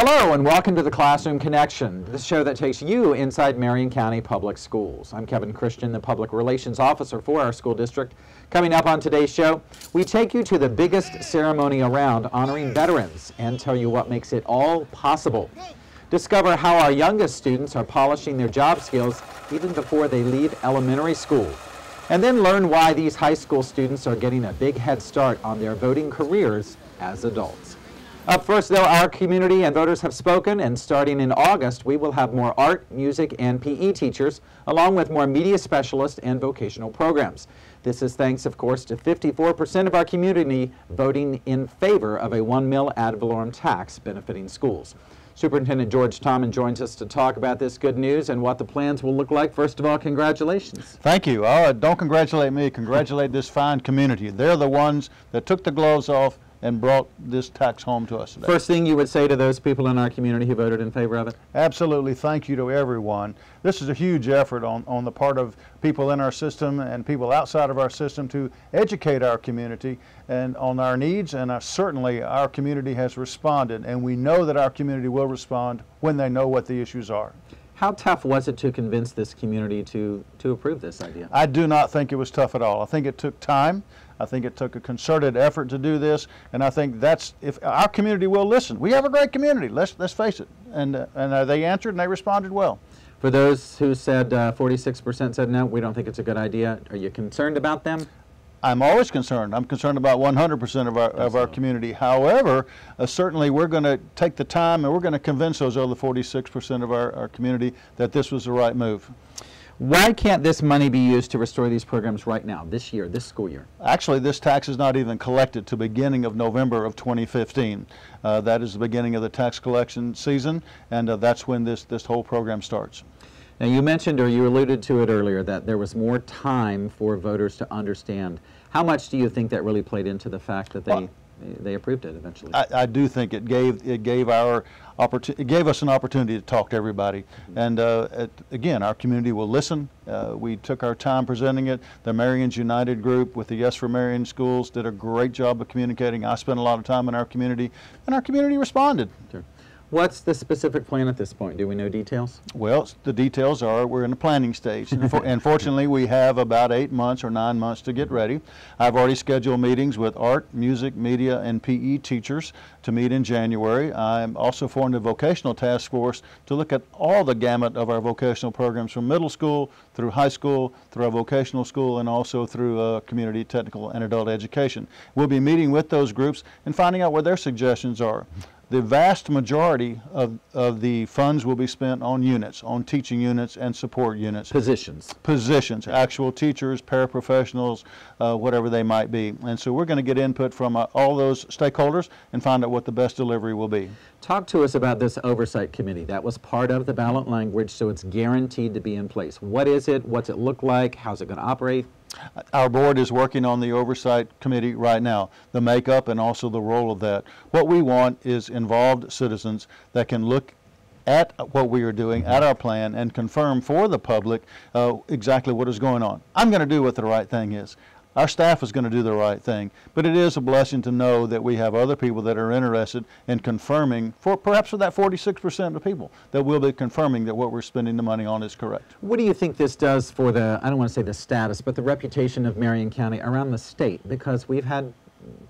Hello and welcome to the Classroom Connection, the show that takes you inside Marion County Public Schools. I'm Kevin Christian, the Public Relations Officer for our school district. Coming up on today's show, we take you to the biggest ceremony around honoring veterans and tell you what makes it all possible. Discover how our youngest students are polishing their job skills even before they leave elementary school. And then learn why these high school students are getting a big head start on their voting careers as adults. Up first, though, our community and voters have spoken, and starting in August, we will have more art, music, and PE teachers, along with more media specialists and vocational programs. This is thanks, of course, to 54% of our community voting in favor of a 1 mil ad valorem tax benefiting schools. Superintendent George Tomyn joins us to talk about this good news and what the plans will look like. First of all, congratulations. Thank you. Don't congratulate me, congratulate this fine community. They're the ones that took the gloves off and brought this tax home to us today. First thing you would say to those people in our community who voted in favor of it? Absolutely. Thank you to everyone. This is a huge effort on the part of people in our system and people outside of our system to educate our community and on our needs, and certainly our community has responded, and we know that our community will respond when they know what the issues are. How tough was it to convince this community to approve this idea? I do not think it was tough at all. I think it took time. I think it took a concerted effort to do this, and I think that's, if our community will listen. We have a great community, let's face it, and they answered and they responded well. For those who said 46% said no, we don't think it's a good idea, are you concerned about them? I'm always concerned. I'm concerned about 100% of our community. However, certainly we're going to take the time and we're going to convince those other 46% of our community that this was the right move. Why can't this money be used to restore these programs right now, this year, this school year? Actually, this tax is not even collected to beginning of November of 2015. That is the beginning of the tax collection season, and that's when this whole program starts. Now, you mentioned, or you alluded to it earlier, that there was more time for voters to understand. How much do you think that really played into the fact that they approved it eventually? I do think it gave us an opportunity to talk to everybody, and again, our community will listen. We took our time presenting it. The Marions United group with the Yes for Marion schools did a great job of communicating. I spent a lot of time in our community, and our community responded. Sure. What's the specific plan at this point? Do we know details? Well, the details are we're in the planning stage. And fortunately, we have about 8 months or 9 months to get ready. I've already scheduled meetings with art, music, media, and PE teachers to meet in January. I'm also formed a vocational task force to look at all the gamut of our vocational programs from middle school through high school, through our vocational school, and also through community, technical, and adult education. We'll be meeting with those groups and finding out what their suggestions are. The vast majority of the funds will be spent on units, on teaching units and support units. Positions, actual teachers, paraprofessionals, whatever they might be. And so we're going to get input from all those stakeholders and find out what the best delivery will be. Talk to us about this oversight committee. That was part of the ballot language, so it's guaranteed to be in place. What is it? What's it look like? How's it going to operate? Our board is working on the oversight committee right now, the makeup and also the role of that. What we want is involved citizens that can look at what we are doing, at our plan, and confirm for the public exactly what is going on. I'm going to do what the right thing is. Our staff is going to do the right thing, but it is a blessing to know that we have other people that are interested in confirming, perhaps for that 46% of the people, that will be confirming that what we're spending the money on is correct. What do you think this does for the, I don't want to say the status, but the reputation of Marion County around the state? Because we've had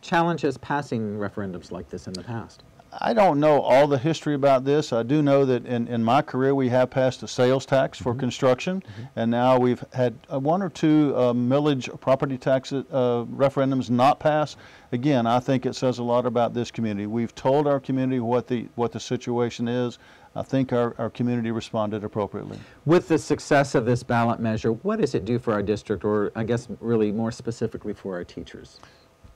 challenges passing referendums like this in the past. I don't know all the history about this. I do know that in my career we have passed a sales tax for construction, and now we've had 1 or 2 millage property tax referendums not pass. Again, I think it says a lot about this community. We've told our community what the situation is. I think our community responded appropriately. With the success of this ballot measure, what does it do for our district, or I guess really more specifically for our teachers?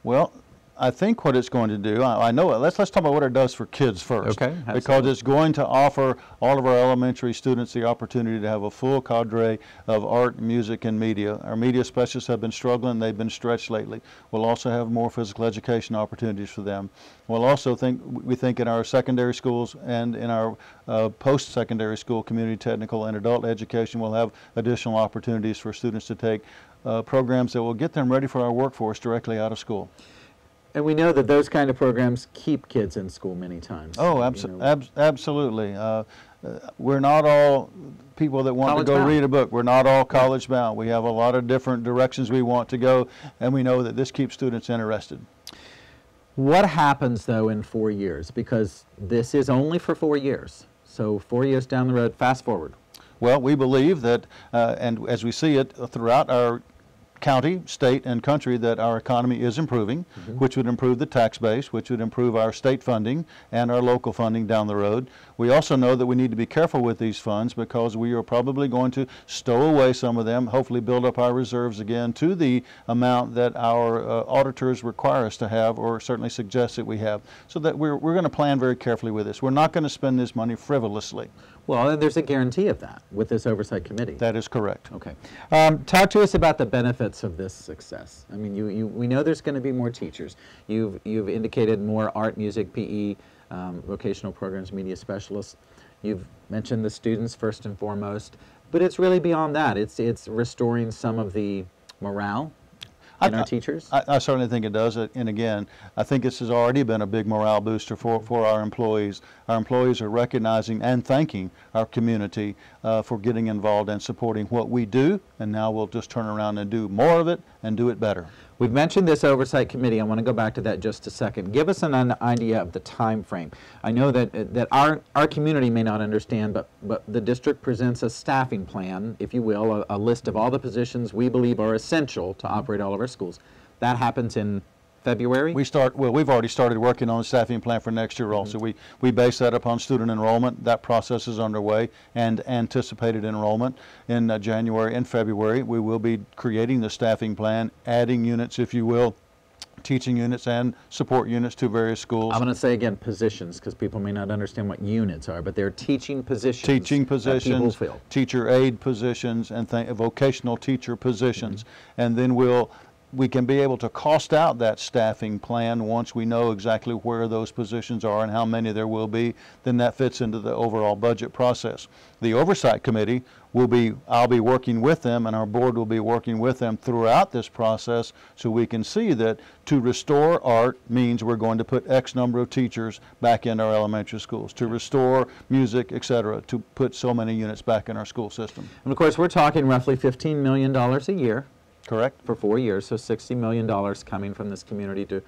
Well, I think what it's going to do, I know it. Let's talk about what it does for kids first. Okay, absolutely. Because it's going to offer all of our elementary students the opportunity to have a full cadre of art, music, and media. Our media specialists have been struggling. They've been stretched lately. We'll also have more physical education opportunities for them. We'll also we think in our secondary schools and in our post-secondary school community technical and adult education, we'll have additional opportunities for students to take programs that will get them ready for our workforce directly out of school. And we know that those kind of programs keep kids in school many times. Oh, absolutely. We're not all people that want to go read a book. We're not all college bound. We have a lot of different directions we want to go, and we know that this keeps students interested. What happens, though, in 4 years? Because this is only for 4 years. So 4 years down the road, fast forward. Well, we believe that, and as we see it throughout our county, state, and country, that our economy is improving, which would improve the tax base, which would improve our state funding and our local funding down the road. We also know that we need to be careful with these funds because we are probably going to stow away some of them, hopefully build up our reserves again to the amount that our auditors require us to have, or certainly suggest that we have, so that we're going to plan very carefully with this. We're not going to spend this money frivolously. Well, and there's a guarantee of that with this oversight committee. That is correct. Okay. Talk to us about the benefits of this success. I mean, we know there's going to be more teachers. You've indicated more art, music, PE, vocational programs, media specialists. You've mentioned the students first and foremost, but it's really beyond that. It's restoring some of the morale in our teachers? I certainly think it does. And again, I think this has already been a big morale booster for our employees. Our employees are recognizing and thanking our community for getting involved and supporting what we do, and now we'll just turn around and do more of it and do it better. We've mentioned this oversight committee. I want to go back to that just a second. Give us an idea of the time frame. I know that our community may not understand, but the district presents a staffing plan, if you will, a list of all the positions we believe are essential to operate all of our schools. That happens in February? We've already started working on the staffing plan for next year also. We base that upon student enrollment. That process is underway, and anticipated enrollment in January and February. We will be creating the staffing plan, adding units, if you will, teaching units and support units to various schools. I'm going to say again positions, because people may not understand what units are, but they're teaching positions. Teaching positions, teacher aid positions, and vocational teacher positions. And then we can be able to cost out that staffing plan once we know exactly where those positions are and how many there will be. Then that fits into the overall budget process. The oversight committee I'll be working with them, and our board will be working with them throughout this process, so we can see that to restore art means we're going to put X number of teachers back in our elementary schools, to restore music, etc., to put so many units back in our school system. And of course, we're talking roughly $15 million a year. Correct. For 4 years, so $60 million coming from this community to,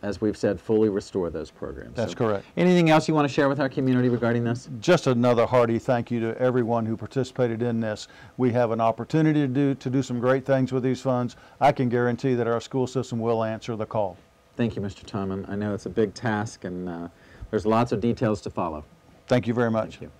as we've said, fully restore those programs. That's correct. Anything else you want to share with our community regarding this? Just another hearty thank you to everyone who participated in this. We have an opportunity to do some great things with these funds. I can guarantee that our school system will answer the call. Thank you, Mr. Tomyn. I know it's a big task, and there's lots of details to follow. Thank you very much. Thank you.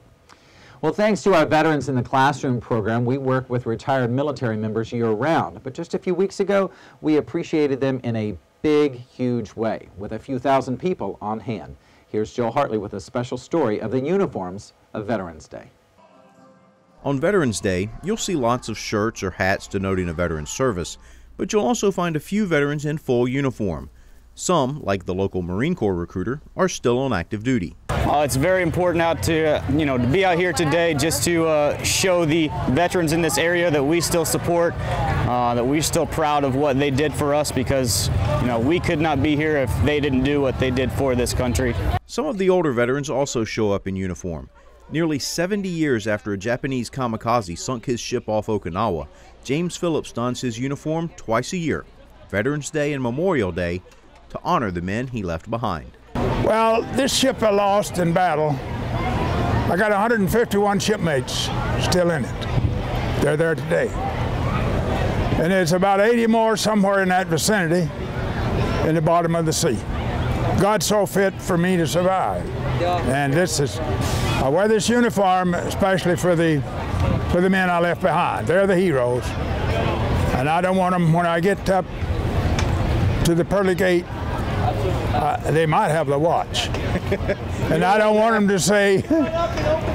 Well, thanks to our Veterans in the Classroom program, we work with retired military members year-round. But just a few weeks ago, we appreciated them in a big, huge way, with a few thousand people on hand. Here's Jill Hartley with a special story of the uniforms of Veterans Day. On Veterans Day, you'll see lots of shirts or hats denoting a veteran's service, but you'll also find a few veterans in full uniform. Some, like the local Marine Corps recruiter, are still on active duty. It's very important to be out here today just to show the veterans in this area that we still support, that we're still proud of what they did for us, because we could not be here if they didn't do what they did for this country. Some of the older veterans also show up in uniform. Nearly 70 years after a Japanese kamikaze sunk his ship off Okinawa, James Phillips dons his uniform twice a year, Veterans Day and Memorial Day, to honor the men he left behind. Well, this ship I lost in battle, I got 151 shipmates still in it. They're there today. And there's about 80 more somewhere in that vicinity in the bottom of the sea. God saw fit for me to survive. And I wear this uniform especially for the men I left behind. They're the heroes. And I don't want them, when I get up to the pearly gate, they might have the watch. And I don't want them to say,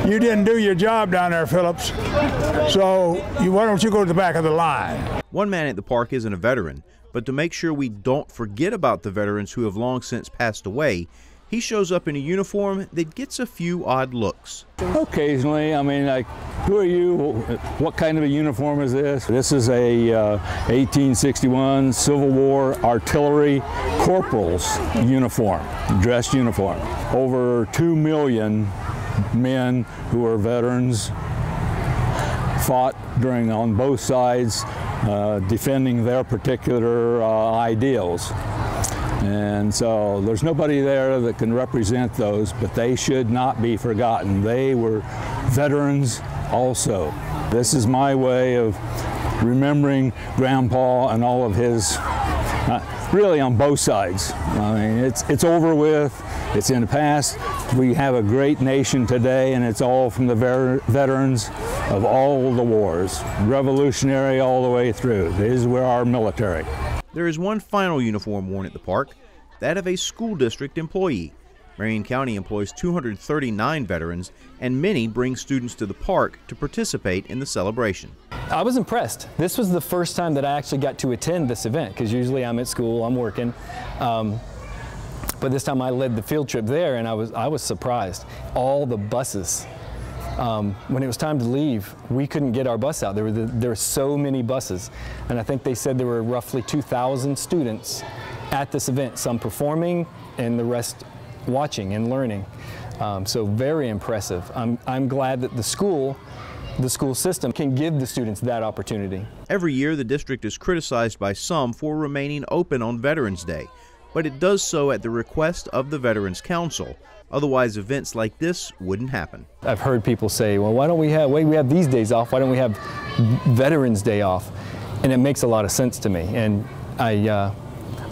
you didn't do your job down there, Phillips, so why don't you go to the back of the line? One man at the park isn't a veteran, but to make sure we don't forget about the veterans who have long since passed away, He shows up in a uniform that gets a few odd looks. Occasionally, I mean, like, who are you? What kind of a uniform is this? This is a 1861 Civil War artillery corporal's uniform, dress uniform. Over 2 million men who are veterans fought on both sides, defending their particular ideals. And so there's nobody there that can represent those, but they should not be forgotten. They were veterans also. This is my way of remembering Grandpa and all of his, really on both sides. I mean, it's over with, it's in the past. We have a great nation today, and it's all from the veterans of all the wars, revolutionary all the way through. These were our military. There is one final uniform worn at the park, that of a school district employee. Marion County employs 239 veterans, and many bring students to the park to participate in the celebration. I was impressed. This was the first time that I actually got to attend this event, because usually I'm at school, I'm working. But this time I led the field trip there, and I was surprised. All the buses. When it was time to leave, we couldn't get our bus out. There were so many buses, and I think they said there were roughly 2,000 students at this event, some performing and the rest watching and learning. So very impressive. I'm glad that the school system can give the students that opportunity. Every year the district is criticized by some for remaining open on Veterans Day, but it does so at the request of the Veterans Council. Otherwise, events like this wouldn't happen. I've heard people say, well, why don't we have these days off? Why don't we have Veterans Day off? And it makes a lot of sense to me. And I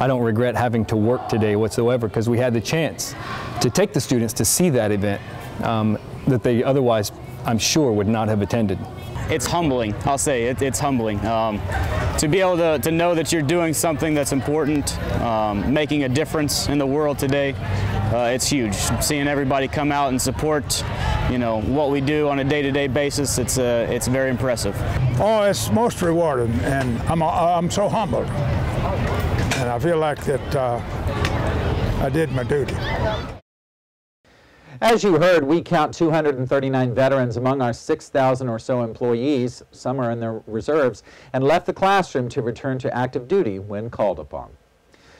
don't regret having to work today whatsoever, because we had the chance to take the students to see that event that they otherwise, I'm sure, would not have attended. It's humbling, I'll say, it's humbling. To be able to know that you're doing something that's important, making a difference in the world today, it's huge. Seeing everybody come out and support, what we do on a day-to-day basis, it's very impressive. Oh, it's most rewarding, and I'm so humbled, and I feel like that I did my duty. As you heard, we count 239 veterans among our 6,000 or so employees, some are in their reserves, and left the classroom to return to active duty when called upon.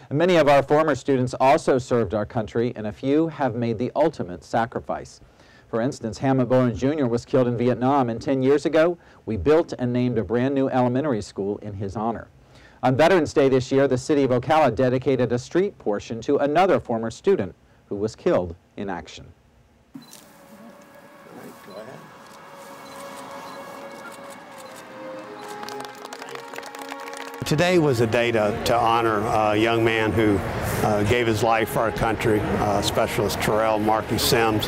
And many of our former students also served our country, and a few have made the ultimate sacrifice. For instance, Hammond Bowen Jr. was killed in Vietnam, and 10 years ago, we built and named a brand new elementary school in his honor. On Veterans Day this year, the city of Ocala dedicated a street portion to another former student who was killed in action. Today was a day to honor a young man who gave his life for our country, Specialist Terrell Marky Sims,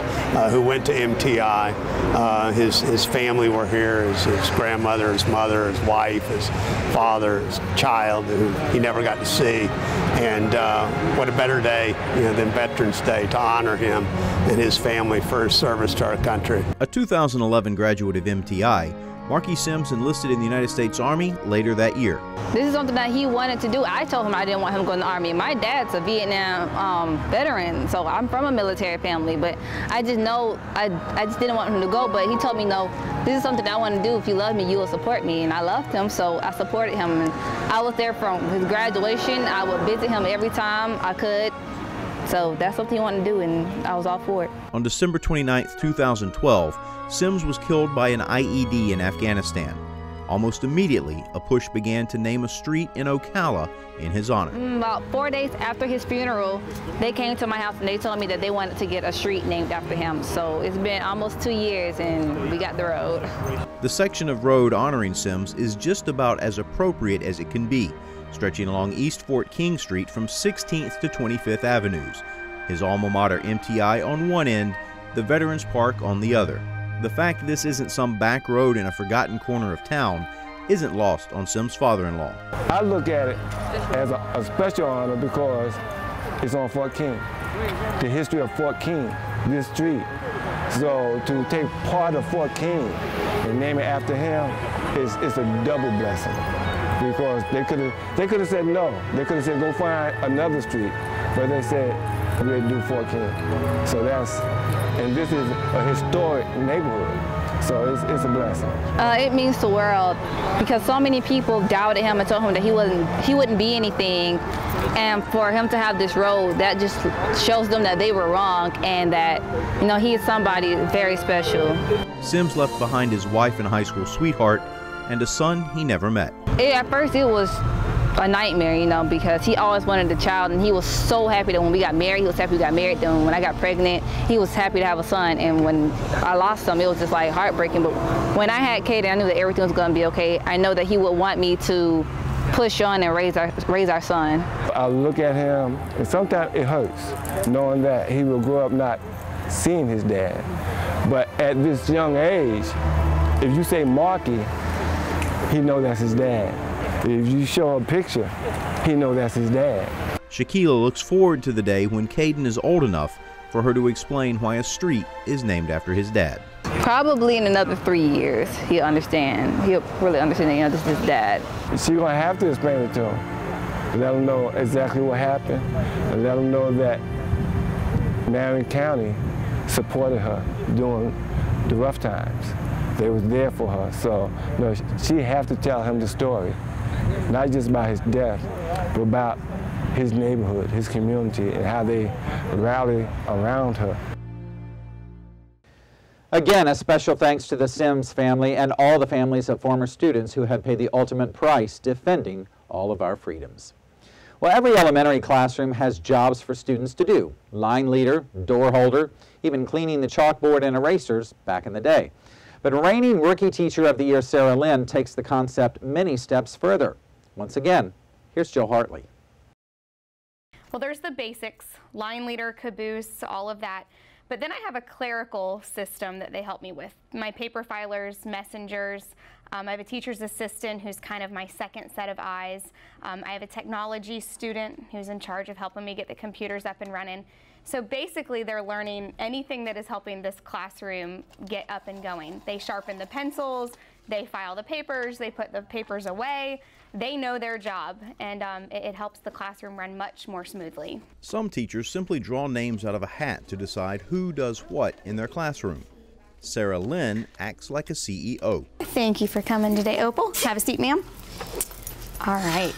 who went to MTI. His family were here, his grandmother, his mother, his wife, his father, his child, who he never got to see. And what a better day than Veterans Day to honor him and his family for his service to our country. A 2011 graduate of MTI, Marky Sims enlisted in the United States Army later that year. This is something that he wanted to do. I told him I didn't want him to go in the Army. My dad's a Vietnam veteran, so I'm from a military family, but I just know, I just didn't want him to go, but he told me, no, this is something I want to do. If you love me, you will support me, and I loved him, so I supported him. And I was there from his graduation. I would visit him every time I could. So that's something he wanted to do, and I was all for it. On December 29, 2012, Sims was killed by an IED in Afghanistan. Almost immediately, a push began to name a street in Ocala in his honor. About 4 days after his funeral, they came to my house and they told me that they wanted to get a street named after him. So it's been almost 2 years and we got the road. The section of road honoring Sims is just about as appropriate as it can be, stretching along East Fort King Street from 16th to 25th Avenues. His alma mater MTI on one end, the Veterans Park on the other. The fact this isn't some back road in a forgotten corner of town isn't lost on Sims' father-in-law. I look at it as a special honor because it's on Fort King. The history of Fort King, this street. So to take part of Fort King and name it after him is a double blessing. Because they could have said no. They could have said go find another street. But they said ready to do Fort King. So and this is a historic neighborhood. So it's a blessing. It means the world because so many people doubted him and told him that he wouldn't be anything. And for him to have this role, that just shows them that they were wrong and that, you know, he is somebody very special. Sims left behind his wife and high school sweetheart and a son he never met. At first it was a nightmare, you know, because he always wanted a child, and he was so happy that when we got married, he was happy we got married. Then when I got pregnant, he was happy to have a son, and when I lost him, it was just like heartbreaking. But when I had Kaden, I knew that everything was going to be okay. I know that he would want me to push on and raise our son. I look at him, and sometimes it hurts, knowing that he will grow up not seeing his dad. But at this young age, if you say Marky, he knows that's his dad. If you show a picture, he knows that's his dad. Shaquila looks forward to the day when Caden is old enough for her to explain why a street is named after his dad. Probably in another 3 years, he'll understand. He'll really understand that, you know, this is his dad. She's gonna have to explain it to him, let him know exactly what happened, and let him know that Marion County supported her during the rough times. They was there for her, so you know, she have to tell him the story, not just about his death, but about his neighborhood, his community, and how they rally around her. Again, a special thanks to the Sims family and all the families of former students who have paid the ultimate price defending all of our freedoms. Well, every elementary classroom has jobs for students to do. Line leader, door holder, even cleaning the chalkboard and erasers back in the day. But reigning Rookie Teacher of the Year Sarah Lynn takes the concept many steps further. Once again, here's Jill Hartley. Well, there's the basics, line leader, caboose, all of that. But then I have a clerical system that they help me with. My paper filers, messengers. I have a teacher's assistant who's kind of my second set of eyes. I have a technology student who's in charge of helping me get the computers up and running. So basically they're learning anything that is helping this classroom get up and going. They sharpen the pencils, they file the papers, they put the papers away. They know their job, and it helps the classroom run much more smoothly. Some teachers simply draw names out of a hat to decide who does what in their classroom. Sarah Lynn acts like a CEO. Thank you for coming today, Opal. Have a seat, ma'am. All right.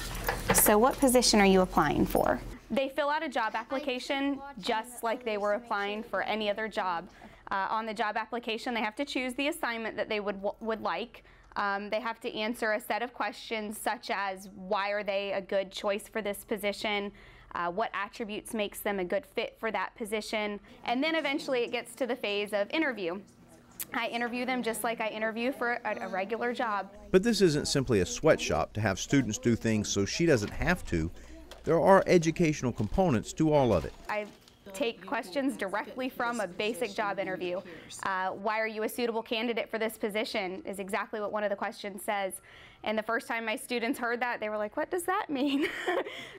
So what position are you applying for? They fill out a job application just like they were applying for any other job. On the job application, they have to choose the assignment that they would like. They have to answer a set of questions such as why are they a good choice for this position, what attributes makes them a good fit for that position, and then eventually it gets to the phase of interview. I interview them just like I interview for a regular job. But this isn't simply a sweatshop to have students do things so she doesn't have to. There are educational components to all of it. I take questions directly from a basic job interview. Why are you a suitable candidate for this position is exactly what one of the questions says. And the first time my students heard that, they were like, what does that mean?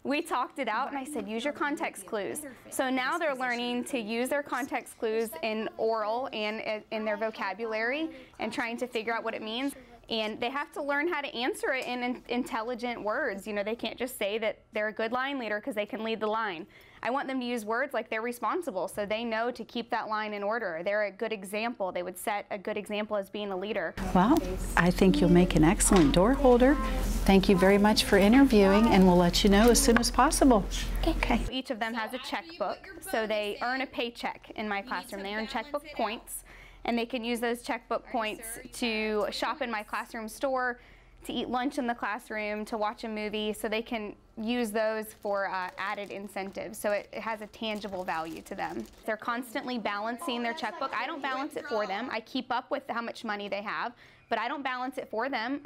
We talked it out and I said, use your context clues. So now they're learning to use their context clues in oral and in their vocabulary and trying to figure out what it means. And they have to learn how to answer it in intelligent words. You know, they can't just say that they're a good line leader because they can lead the line. I want them to use words like they're responsible so they know to keep that line in order. They're a good example. They would set a good example as being a leader. Well, I think you'll make an excellent door holder. Thank you very much for interviewing, and we'll let you know as soon as possible. Okay. Each of them has a checkbook, so they earn a paycheck in my classroom. They earn checkbook points, and they can use those checkbook points to shop in my classroom store, to eat lunch in the classroom, to watch a movie, so they can use those for added incentives. So it has a tangible value to them. They're constantly balancing their checkbook. I don't balance it for them. I keep up with how much money they have, but I don't balance it for them.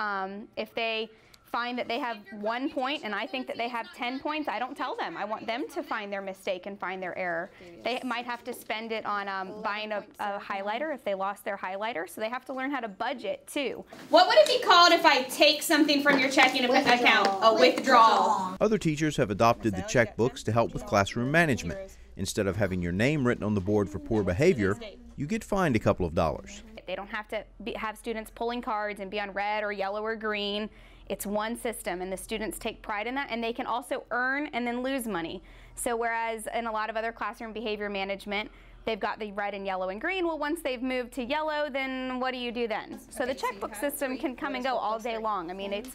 If they find that they have 1 point and I think that they have 10 points, I don't tell them. I want them to find their mistake and find their error. They might have to spend it on buying a highlighter if they lost their highlighter, so they have to learn how to budget too. What would it be called if I take something from your checking account? A withdrawal. Other teachers have adopted the checkbooks to help with classroom management. Instead of having your name written on the board for poor behavior, you get fined a couple of dollars. They don't have to have students pulling cards and be on red or yellow or green. It's one system, and the students take pride in that, and they can also earn and then lose money. So whereas in a lot of other classroom behavior management, they've got the red and yellow and green. Well, once they've moved to yellow, then what do you do then? So the checkbook system can come and go all day long. I mean, it's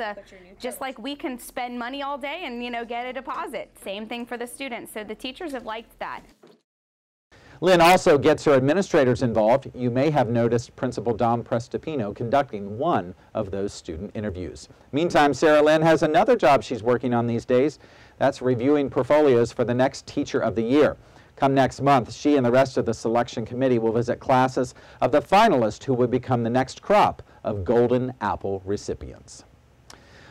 just like we can spend money all day and, you know, get a deposit. Same thing for the students. So the teachers have liked that. Lynn also gets her administrators involved. You may have noticed Principal Don Prestipino conducting one of those student interviews. Meantime, Sarah Lynn has another job she's working on these days. That's reviewing portfolios for the next Teacher of the Year. Come next month, she and the rest of the selection committee will visit classes of the finalists who would become the next crop of Golden Apple recipients.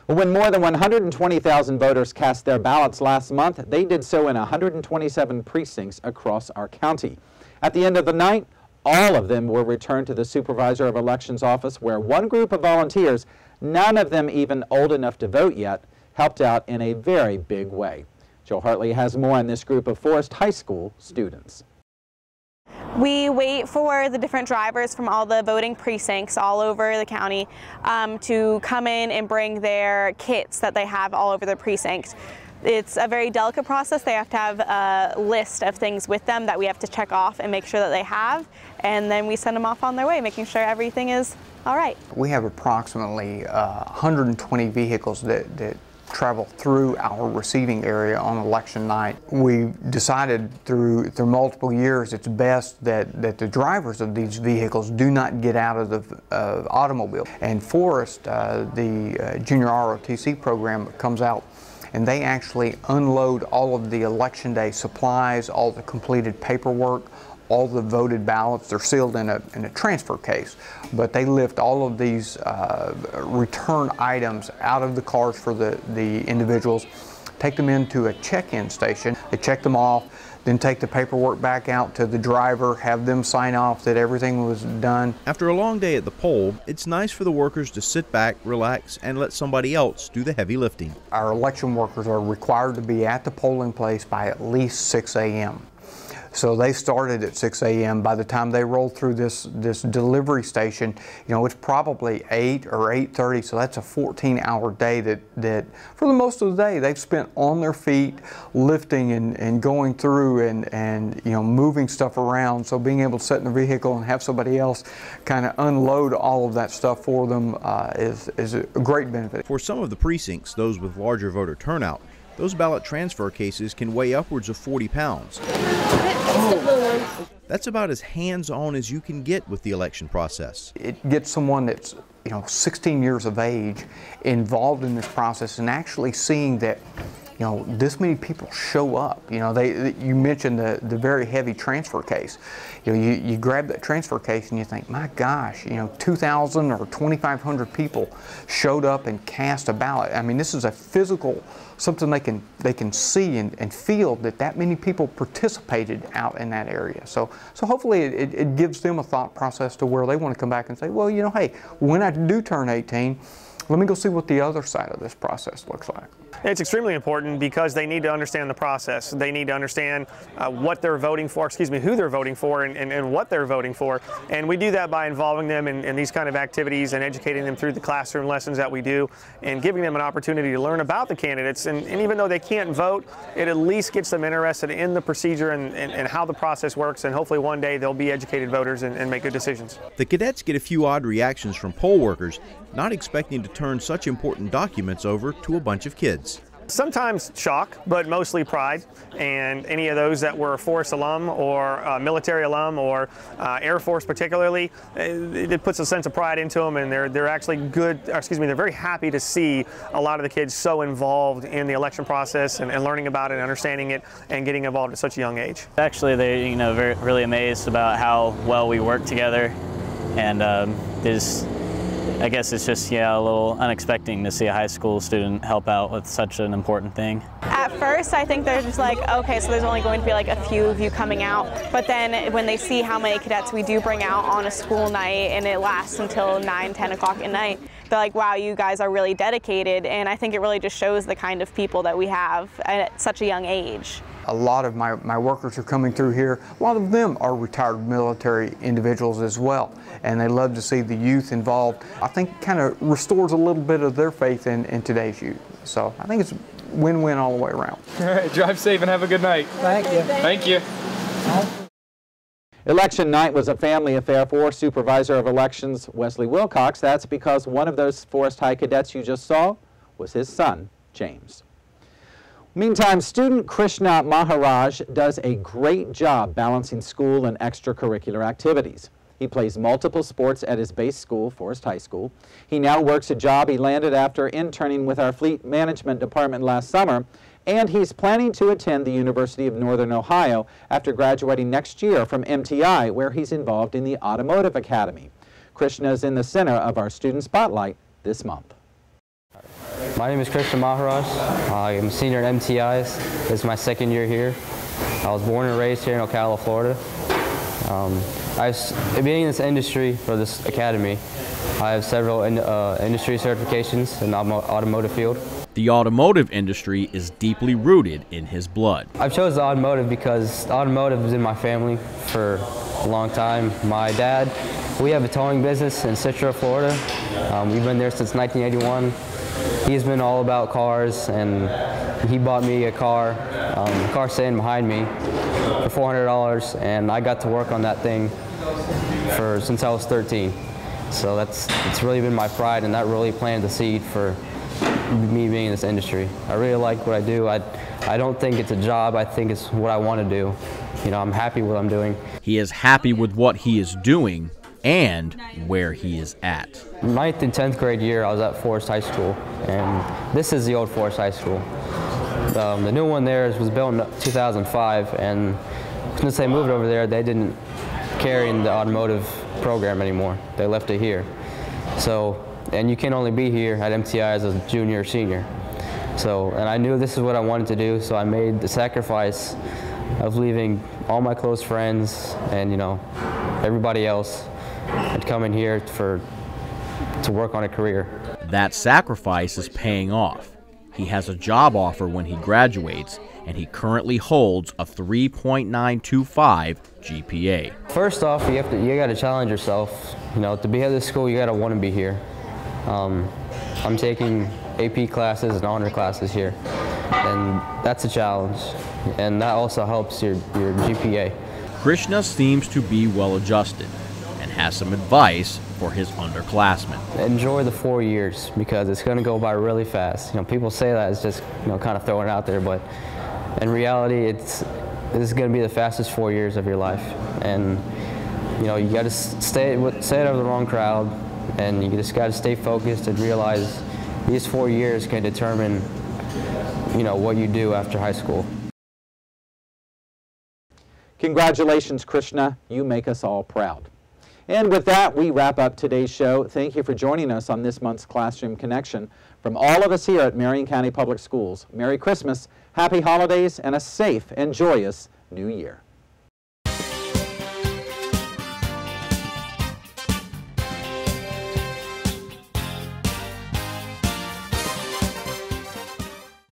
When more than 120,000 voters cast their ballots last month, they did so in 127 precincts across our county. At the end of the night, all of them were returned to the Supervisor of Elections office, where one group of volunteers, none of them even old enough to vote yet, helped out in a very big way. Joe Hartley has more on this group of Forest High School students. We wait for the different drivers from all the voting precincts all over the county to come in and bring their kits that they have all over the precinct. It's a very delicate process. They have to have a list of things with them that we have to check off and make sure that they have, and then we send them off on their way, making sure everything is all right. We have approximately 120 vehicles that travel through our receiving area on election night. We decided through multiple years it's best that the drivers of these vehicles do not get out of the automobile. And Forest, the junior ROTC program, comes out and they actually unload all of the election day supplies, all the completed paperwork, all the voted ballots. They're sealed in a transfer case, but they lift all of these return items out of the cars for the individuals, take them into a check-in station. They check them off, then take the paperwork back out to the driver, have them sign off that everything was done. After a long day at the poll, it's nice for the workers to sit back, relax, and let somebody else do the heavy lifting. Our election workers are required to be at the polling place by at least 6 a.m. So they started at 6 a.m. By the time they roll through this delivery station, you know, it's probably 8 or 8:30, so that's a 14-hour day that for the most of the day they've spent on their feet lifting and going through and you know, moving stuff around. So being able to sit in the vehicle and have somebody else kind of unload all of that stuff for them is a great benefit. For some of the precincts, those with larger voter turnout, those ballot transfer cases can weigh upwards of 40 pounds. That's about as hands-on as you can get with the election process. It gets someone that's, you know, 16 years of age involved in this process and actually seeing that, you know, this many people show up. You know, you mentioned the very heavy transfer case. You know, you grab that transfer case and you think, my gosh, you know, 2,000 or 2,500 people showed up and cast a ballot. I mean, this is a physical, something they can see and feel that many people participated out in that area. So hopefully it gives them a thought process to where they want to come back and say, well, you know, hey, when I do turn 18, let me go see what the other side of this process looks like. It's extremely important because they need to understand the process. They need to understand what they're voting for, who they're voting for and what they're voting for. And we do that by involving them in these kind of activities and educating them through the classroom lessons that we do and giving them an opportunity to learn about the candidates. And even though they can't vote, it at least gets them interested in the procedure and how the process works. And hopefully one day they'll be educated voters and make good decisions. The cadets get a few odd reactions from poll workers, not expecting to turn such important documents over to a bunch of kids. Sometimes shock, but mostly pride. And any of those that were a Forest alum or military alum or Air Force particularly, it puts a sense of pride into them, and they're actually they're very happy to see a lot of the kids so involved in the election process and learning about it and understanding it and getting involved at such a young age. Actually, they're, you know, really amazed about how well we work together, and I guess it's just, yeah, a little unexpected to see a high school student help out with such an important thing. At first, I think they're just like, okay, so there's only going to be like a few of you coming out. But then when they see how many cadets we do bring out on a school night and it lasts until 9, 10 o'clock at night, they're like, wow, you guys are really dedicated. And I think it really just shows the kind of people that we have at such a young age. A lot of my workers are coming through here. A lot of them are retired military individuals as well, and they love to see the youth involved. I think it kind of restores a little bit of their faith in today's youth. So I think it's win-win all the way around. All right, drive safe and have a good night. Thank you. Thank you. Election night was a family affair for Supervisor of Elections Wesley Wilcox. That's because one of those Forest High cadets you just saw was his son, James. Meantime, student Krishna Maharaj does a great job balancing school and extracurricular activities. He plays multiple sports at his base school, Forest High School. He now works a job he landed after interning with our fleet management department last summer, and he's planning to attend the University of Northern Ohio after graduating next year from MTI, where he's involved in the Automotive Academy. Krishna is in the center of our student spotlight this month. My name is Krishna Maharaj. I am a senior at MTI's. This is my second year here. I was born and raised here in Ocala, Florida. Being in this industry, or this academy, I have several industry certifications in the automotive field. The automotive industry is deeply rooted in his blood. I chose the automotive because automotive is in my family for a long time. My dad, we have a towing business in Citra, Florida. We've been there since 1981. He's been all about cars, and he bought me a car sitting behind me for $400, and I got to work on that thing since I was 13. So it's really been my pride, and that really planted the seed for me being in this industry. I really like what I do. I don't think it's a job. I think it's what I want to do. You know, I'm happy with what I'm doing. He is happy with what he is doing and where he is at. 9th and 10th grade year, I was at Forest High School, and this is the old Forest High School. The new one there was built in 2005, and since they moved over there, they didn't carry in the automotive program anymore. They left it here. So, and you can only be here at MTI as a junior or senior. So, and I knew this is what I wanted to do, so I made the sacrifice of leaving all my close friends and, you know, everybody else and coming here to work on a career. That sacrifice is paying off. He has a job offer when he graduates, and he currently holds a 3.925 GPA. First off, you got to challenge yourself. You know, to be at this school, you got to want to be here. I'm taking AP classes and honor classes here, and that's a challenge, and that also helps your GPA. Krishna seems to be well adjusted and has some advice for his underclassmen. Enjoy the 4 years, because it's going to go by really fast. You know, people say that it's just, you know, kind of throwing it out there, but in reality, this is going to be the fastest 4 years of your life. And you know, you got to stay out of the wrong crowd, and you just got to stay focused and realize these 4 years can determine, you know, what you do after high school. Congratulations, Krishna. You make us all proud. And with that, we wrap up today's show. Thank you for joining us on this month's Classroom Connection. From all of us here at Marion County Public Schools, Merry Christmas, Happy Holidays, and a safe and joyous New Year.